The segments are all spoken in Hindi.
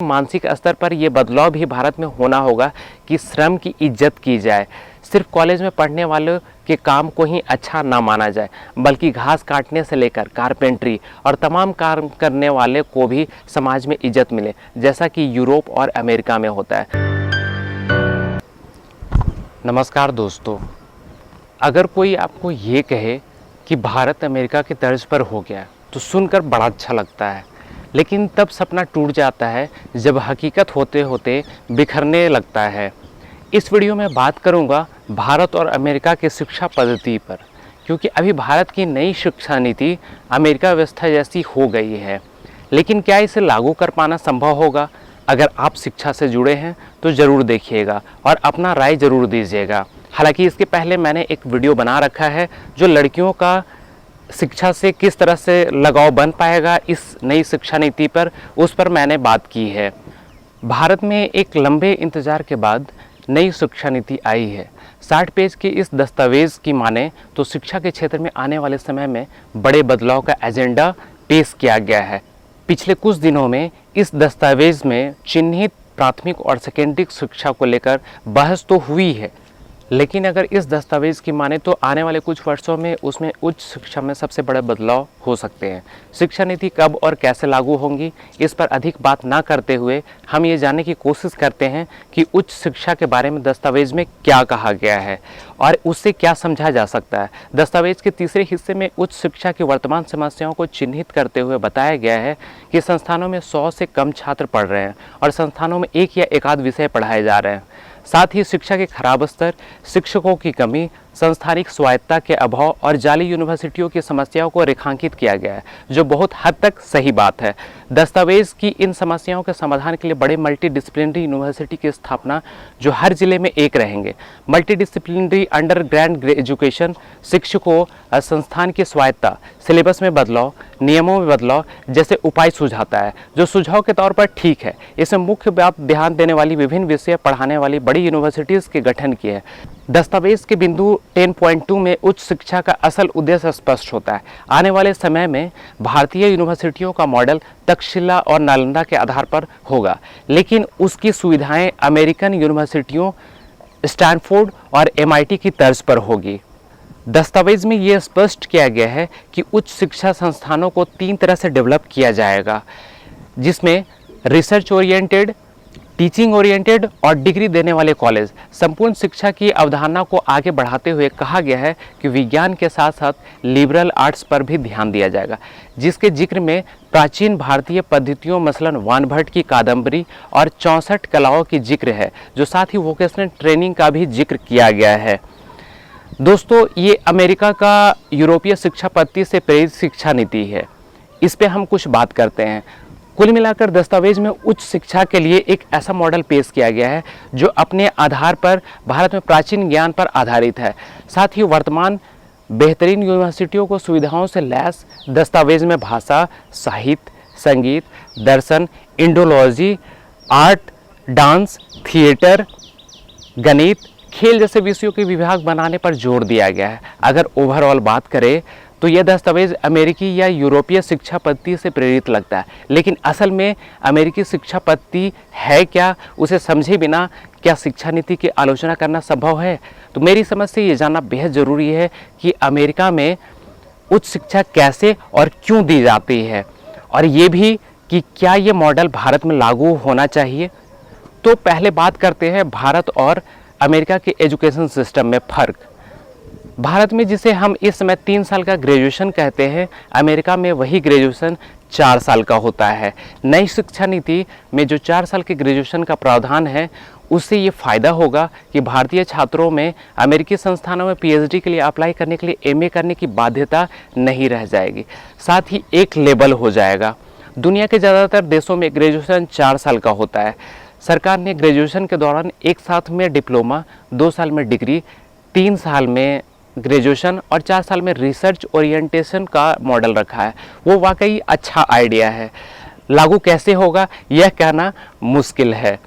मानसिक स्तर पर ये बदलाव भी भारत में होना होगा कि श्रम की इज्जत की जाए। सिर्फ कॉलेज में पढ़ने वालों के काम को ही अच्छा ना माना जाए, बल्कि घास काटने से लेकर कारपेंटरी और तमाम काम करने वाले को भी समाज में इज्जत मिले, जैसा कि यूरोप और अमेरिका में होता है। नमस्कार दोस्तों, अगर कोई आपको ये कहे कि भारत अमेरिका की तर्ज पर हो गया तो सुनकर बड़ा अच्छा लगता है, लेकिन तब सपना टूट जाता है जब हकीकत होते होते बिखरने लगता है। इस वीडियो में बात करूंगा भारत और अमेरिका की शिक्षा पद्धति पर, क्योंकि अभी भारत की नई शिक्षा नीति अमेरिका व्यवस्था जैसी हो गई है। लेकिन क्या इसे लागू कर पाना संभव होगा? अगर आप शिक्षा से जुड़े हैं तो ज़रूर देखिएगा और अपना राय ज़रूर दीजिएगा। हालांकि इसके पहले मैंने एक वीडियो बना रखा है जो लड़कियों का शिक्षा से किस तरह से लगाव बन पाएगा इस नई शिक्षा नीति पर, उस पर मैंने बात की है। भारत में एक लंबे इंतजार के बाद नई शिक्षा नीति आई है। 60 पेज के इस दस्तावेज़ की माने तो शिक्षा के क्षेत्र में आने वाले समय में बड़े बदलाव का एजेंडा पेश किया गया है। पिछले कुछ दिनों में इस दस्तावेज़ में चिन्हित प्राथमिक और सेकेंडरी शिक्षा को लेकर बहस तो हुई है, लेकिन अगर इस दस्तावेज़ की माने तो आने वाले कुछ वर्षों में उसमें उच्च शिक्षा में सबसे बड़े बदलाव हो सकते हैं। शिक्षा नीति कब और कैसे लागू होंगी, इस पर अधिक बात ना करते हुए हम ये जानने की कोशिश करते हैं कि उच्च शिक्षा के बारे में दस्तावेज़ में क्या कहा गया है और उससे क्या समझा जा सकता है। दस्तावेज़ के तीसरे हिस्से में उच्च शिक्षा की वर्तमान समस्याओं को चिन्हित करते हुए बताया गया है कि संस्थानों में 100 से कम छात्र पढ़ रहे हैं और संस्थानों में एक या एकाध विषय पढ़ाए जा रहे हैं। साथ ही शिक्षा के खराब स्तर, शिक्षकों की कमी, संस्थानिक स्वायत्तता के अभाव और जाली यूनिवर्सिटियों की समस्याओं को रेखांकित किया गया है, जो बहुत हद तक सही बात है। दस्तावेज़ की इन समस्याओं के समाधान के लिए बड़े मल्टीडिसिप्लिनरी यूनिवर्सिटी की स्थापना, जो हर जिले में एक रहेंगे। मल्टीडिसिप्लिनरी अंडर ग्रेजुएट एजुकेशन, शिक्षकों, संस्थान की स्वायत्तता, सिलेबस में बदलाव, नियमों में बदलाव जैसे उपाय सुझाता है, जो सुझाव के तौर पर ठीक है। इसमें मुख्य बात ध्यान देने वाली विभिन्न विषय पढ़ाने वाली बड़ी यूनिवर्सिटीज़ के गठन की है। दस्तावेज़ के बिंदु 10.2 में उच्च शिक्षा का असल उद्देश्य स्पष्ट होता है। आने वाले समय में भारतीय यूनिवर्सिटियों का मॉडल तक्षशिला और नालंदा के आधार पर होगा, लेकिन उसकी सुविधाएं अमेरिकन यूनिवर्सिटियों स्टैनफोर्ड और MIT की तर्ज पर होगी। दस्तावेज में यह स्पष्ट किया गया है कि उच्च शिक्षा संस्थानों को 3 तरह से डेवलप किया जाएगा, जिसमें रिसर्च ओरिएंटेड, टीचिंग ओरिएंटेड और डिग्री देने वाले कॉलेज। संपूर्ण शिक्षा की अवधारणा को आगे बढ़ाते हुए कहा गया है कि विज्ञान के साथ साथ लिबरल आर्ट्स पर भी ध्यान दिया जाएगा, जिसके जिक्र में प्राचीन भारतीय पद्धतियों मसलन वानभट्ट की कादम्बरी और 64 कलाओं की जिक्र है, जो साथ ही वोकेशनल ट्रेनिंग का भी जिक्र किया गया है। दोस्तों, ये अमेरिका का यूरोपीय शिक्षा पद्धति से प्रेरित शिक्षा नीति है। इस पे हम कुछ बात करते हैं। कुल मिलाकर दस्तावेज में उच्च शिक्षा के लिए एक ऐसा मॉडल पेश किया गया है जो अपने आधार पर भारत में प्राचीन ज्ञान पर आधारित है। साथ ही वर्तमान बेहतरीन यूनिवर्सिटियों को सुविधाओं से लैस दस्तावेज में भाषा, साहित्य, संगीत, दर्शन, इंडोलॉजी, आर्ट, डांस, थिएटर, गणित, खेल जैसे विषयों के विभाग बनाने पर जोर दिया गया है। अगर ओवरऑल बात करें तो यह दस्तावेज अमेरिकी या यूरोपीय शिक्षा पद्धति से प्रेरित लगता है, लेकिन असल में अमेरिकी शिक्षा पद्धति है क्या, उसे समझे बिना क्या शिक्षा नीति की आलोचना करना संभव है? तो मेरी समझ से ये जानना बेहद ज़रूरी है कि अमेरिका में उच्च शिक्षा कैसे और क्यों दी जाती है, और ये भी कि क्या ये मॉडल भारत में लागू होना चाहिए। तो पहले बात करते हैं भारत और अमेरिका के एजुकेशन सिस्टम में फ़र्क। भारत में जिसे हम इस समय 3 साल का ग्रेजुएशन कहते हैं, अमेरिका में वही ग्रेजुएशन 4 साल का होता है। नई शिक्षा नीति में जो 4 साल के ग्रेजुएशन का प्रावधान है, उससे ये फ़ायदा होगा कि भारतीय छात्रों में अमेरिकी संस्थानों में PhD के लिए अप्लाई करने के लिए MA करने की बाध्यता नहीं रह जाएगी। साथ ही एक लेवल हो जाएगा। दुनिया के ज़्यादातर देशों में ग्रेजुएशन 4 साल का होता है। सरकार ने ग्रेजुएशन के दौरान एक साथ में डिप्लोमा, 2 साल में डिग्री, 3 साल में ग्रेजुएशन और 4 साल में रिसर्च ओरिएंटेशन का मॉडल रखा है। वो वाकई अच्छा आइडिया है। लागू कैसे होगा यह कहना मुश्किल है।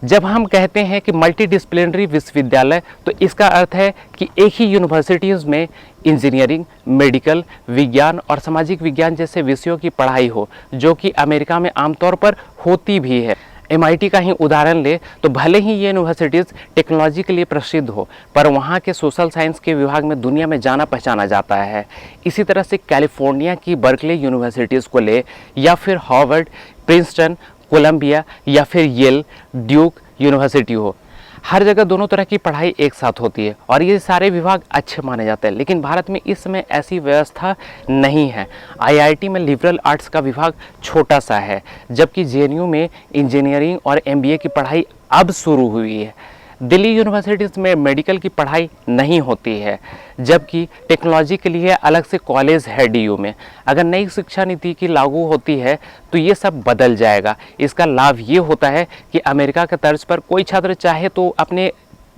जब हम कहते हैं कि मल्टी डिसिप्लिनरी विश्वविद्यालय, तो इसका अर्थ है कि एक ही यूनिवर्सिटीज़ में इंजीनियरिंग, मेडिकल, विज्ञान और सामाजिक विज्ञान जैसे विषयों की पढ़ाई हो, जो कि अमेरिका में आमतौर पर होती भी है। MIT का ही उदाहरण ले तो भले ही ये यूनिवर्सिटीज़ टेक्नोलॉजी के लिए प्रसिद्ध हो, पर वहाँ के सोशल साइंस के विभाग में दुनिया में जाना पहचाना जाता है। इसी तरह से कैलिफोर्निया की बर्कले यूनिवर्सिटीज़ को ले, या फिर हार्वर्ड, प्रिंसटन, कोलंबिया या फिर येल, ड्यूक यूनिवर्सिटी हो, हर जगह दोनों तरह की पढ़ाई एक साथ होती है और ये सारे विभाग अच्छे माने जाते हैं। लेकिन भारत में इस समय ऐसी व्यवस्था नहीं है। IIT में लिबरल आर्ट्स का विभाग छोटा सा है, जबकि JNU में इंजीनियरिंग और MBA की पढ़ाई अब शुरू हुई है। दिल्ली यूनिवर्सिटीज़ में मेडिकल की पढ़ाई नहीं होती है, जबकि टेक्नोलॉजी के लिए अलग से कॉलेज है DU में। अगर नई शिक्षा नीति की लागू होती है तो ये सब बदल जाएगा। इसका लाभ ये होता है कि अमेरिका के तर्ज पर कोई छात्र चाहे तो अपने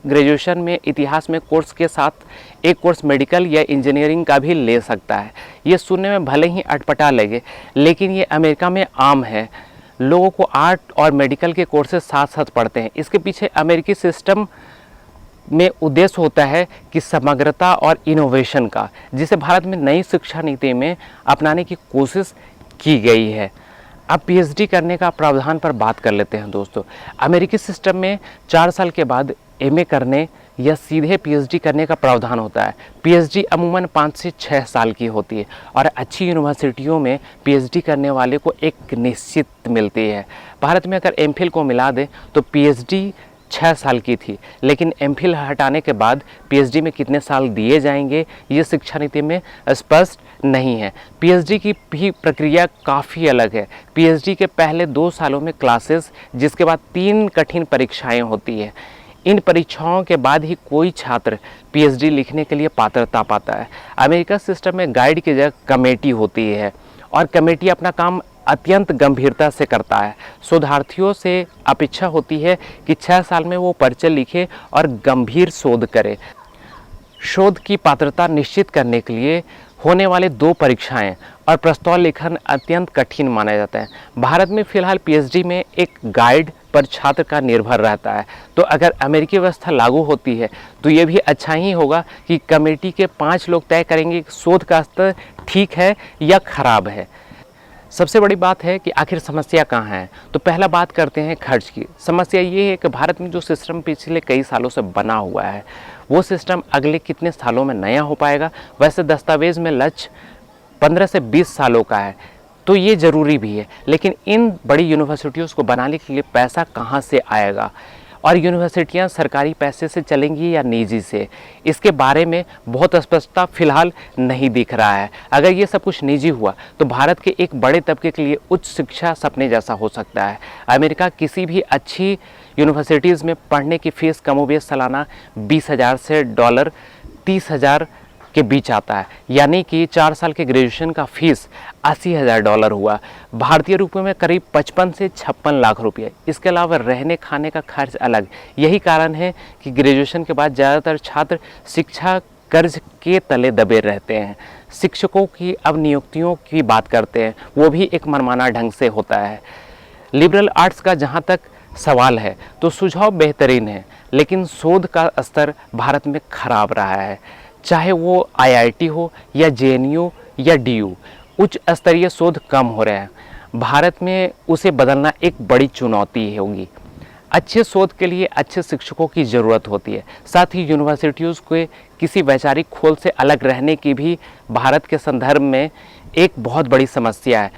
ग्रेजुएशन में इतिहास में कोर्स के साथ एक कोर्स मेडिकल या इंजीनियरिंग का भी ले सकता है। ये सुनने में भले ही अटपटा लगे, लेकिन ये अमेरिका में आम है। लोगों को आर्ट और मेडिकल के कोर्सेज साथ साथ पढ़ते हैं। इसके पीछे अमेरिकी सिस्टम में उद्देश्य होता है कि समग्रता और इनोवेशन का, जिसे भारत में नई शिक्षा नीति में अपनाने की कोशिश की गई है। अब PhD करने का प्रावधान पर बात कर लेते हैं दोस्तों। अमेरिकी सिस्टम में 4 साल के बाद MA करने या सीधे PhD करने का प्रावधान होता है। PhD अमूमन 5 से 6 साल की होती है और अच्छी यूनिवर्सिटियों में PhD करने वाले को एक निश्चित मिलती है। भारत में अगर MPhil को मिला दें तो PhD 6 साल की थी, लेकिन MPhil हटाने के बाद PhD में कितने साल दिए जाएंगे ये शिक्षा नीति में स्पष्ट नहीं है। PhD की भी प्रक्रिया काफ़ी अलग है। PhD के पहले 2 सालों में क्लासेस, जिसके बाद 3 कठिन परीक्षाएं होती है। इन परीक्षाओं के बाद ही कोई छात्र PhD लिखने के लिए पात्रता पाता है। अमेरिका सिस्टम में गाइड की जगह कमेटी होती है और कमेटी अपना काम अत्यंत गंभीरता से करता है। शोधार्थियों से अपेक्षा होती है कि 6 साल में वो पर्चे लिखे और गंभीर शोध करे। शोध की पात्रता निश्चित करने के लिए होने वाले 2 परीक्षाएं और प्रस्ताव लेखन अत्यंत कठिन माना जाता है। भारत में फिलहाल PhD में एक गाइड पर छात्र का निर्भर रहता है। तो अगर अमेरिकी व्यवस्था लागू होती है तो ये भी अच्छा ही होगा कि कमेटी के 5 लोग तय करेंगे कि शोध का स्तर ठीक है या खराब है। सबसे बड़ी बात है कि आखिर समस्या कहाँ है। तो पहला बात करते हैं खर्च की। समस्या ये है कि भारत में जो सिस्टम पिछले कई सालों से बना हुआ है, वो सिस्टम अगले कितने सालों में नया हो पाएगा। वैसे दस्तावेज में लक्ष्य 15 से 20 सालों का है, तो ये ज़रूरी भी है, लेकिन इन बड़ी यूनिवर्सिटियों को बनाने के लिए पैसा कहाँ से आएगा और यूनिवर्सिटियाँ सरकारी पैसे से चलेंगी या निजी से, इसके बारे में बहुत स्पष्टता फिलहाल नहीं दिख रहा है। अगर ये सब कुछ निजी हुआ तो भारत के एक बड़े तबके के लिए उच्च शिक्षा सपने जैसा हो सकता है। अमेरिका किसी भी अच्छी यूनिवर्सिटीज़ में पढ़ने की फ़ीस कमोबेश सालाना 20,000 से $30,000 के बीच आता है, यानी कि 4 साल के ग्रेजुएशन का फीस $80,000 हुआ। भारतीय रुपये में करीब 55 से 56 लाख रुपये। इसके अलावा रहने खाने का खर्च अलग। यही कारण है कि ग्रेजुएशन के बाद ज़्यादातर छात्र शिक्षा कर्ज के तले दबे रहते हैं। शिक्षकों की अब नियुक्तियों की बात करते हैं, वो भी एक मनमाना ढंग से होता है। लिबरल आर्ट्स का जहाँ तक सवाल है तो सुझाव बेहतरीन है, लेकिन शोध का स्तर भारत में खराब रहा है। चाहे वो IIT हो या JNU या DU, उच्च स्तरीय शोध कम हो रहे हैं। भारत में उसे बदलना एक बड़ी चुनौती होगी। अच्छे शोध के लिए अच्छे शिक्षकों की ज़रूरत होती है। साथ ही यूनिवर्सिटियों के किसी वैचारिक खोल से अलग रहने की भी भारत के संदर्भ में एक बहुत बड़ी समस्या है।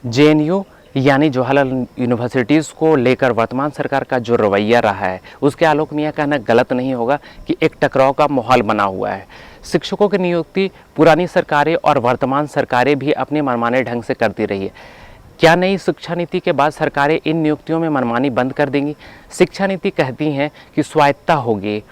JNU यानी जवाहरलाल यूनिवर्सिटीज़ को लेकर वर्तमान सरकार का जो रवैया रहा है, उसके आलोक में यह कहना गलत नहीं होगा कि एक टकराव का माहौल बना हुआ है। शिक्षकों की नियुक्ति पुरानी सरकारें और वर्तमान सरकारें भी अपने मनमाने ढंग से करती रही है। क्या नई शिक्षा नीति के बाद सरकारें इन नियुक्तियों में मनमानी बंद कर देंगी? शिक्षा नीति कहती हैं कि स्वायत्तता होगी।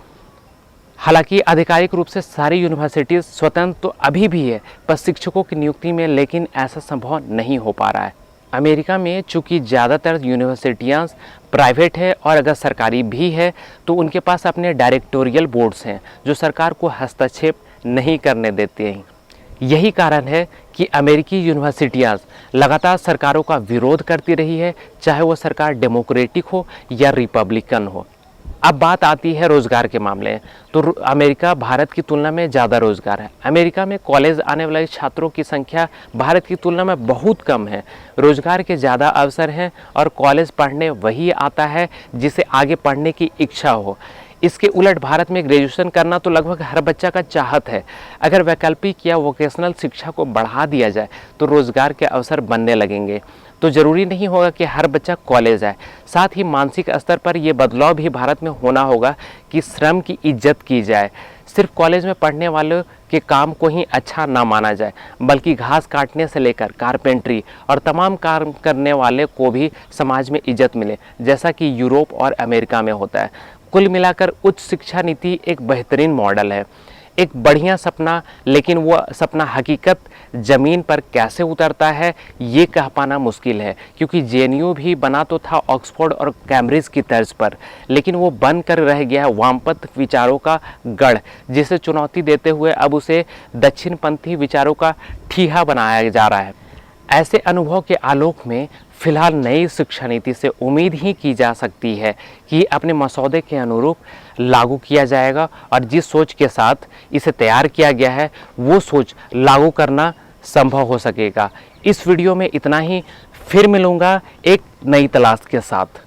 हालांकि आधिकारिक रूप से सारी यूनिवर्सिटीज़ स्वतंत्र तो अभी भी है, पर शिक्षकों की नियुक्ति में लेकिन ऐसा संभव नहीं हो पा रहा है। अमेरिका में चूँकि ज़्यादातर यूनिवर्सिटियाँ प्राइवेट है और अगर सरकारी भी है तो उनके पास अपने डायरेक्टोरियल बोर्ड्स हैं जो सरकार को हस्तक्षेप नहीं करने देते हैं। यही कारण है कि अमेरिकी यूनिवर्सिटियाँ लगातार सरकारों का विरोध करती रही है, चाहे वो सरकार डेमोक्रेटिक हो या रिपब्लिकन हो। अब बात आती है रोज़गार के मामले में, तो अमेरिका भारत की तुलना में ज़्यादा रोज़गार है। अमेरिका में कॉलेज आने वाले छात्रों की संख्या भारत की तुलना में बहुत कम है। रोज़गार के ज़्यादा अवसर हैं और कॉलेज पढ़ने वही आता है जिसे आगे पढ़ने की इच्छा हो। इसके उलट भारत में ग्रेजुएशन करना तो लगभग हर बच्चा का चाहत है। अगर वैकल्पिक या वोकेशनल शिक्षा को बढ़ा दिया जाए तो रोज़गार के अवसर बनने लगेंगे। तो ज़रूरी नहीं होगा कि हर बच्चा कॉलेज आए। साथ ही मानसिक स्तर पर ये बदलाव भी भारत में होना होगा कि श्रम की इज्जत की जाए। सिर्फ कॉलेज में पढ़ने वालों के काम को ही अच्छा ना माना जाए, बल्कि घास काटने से लेकर कारपेंट्री और तमाम काम करने वाले को भी समाज में इज्जत मिले, जैसा कि यूरोप और अमेरिका में होता है। कुल मिलाकर उच्च शिक्षा नीति एक बेहतरीन मॉडल है, एक बढ़िया सपना, लेकिन वो सपना हकीकत ज़मीन पर कैसे उतरता है ये कह पाना मुश्किल है, क्योंकि जेएनयू भी बना तो था ऑक्सफोर्ड और कैम्ब्रिज की तर्ज पर, लेकिन वो बन कर रह गया है वामपंथ विचारों का गढ़, जिसे चुनौती देते हुए अब उसे दक्षिणपंथी विचारों का ठीहा बनाया जा रहा है। ऐसे अनुभव के आलोक में फिलहाल नई शिक्षा नीति से उम्मीद ही की जा सकती है कि अपने मसौदे के अनुरूप लागू किया जाएगा और जिस सोच के साथ इसे तैयार किया गया है वो सोच लागू करना संभव हो सकेगा। इस वीडियो में इतना ही, फिर मिलूँगा एक नई तलाश के साथ।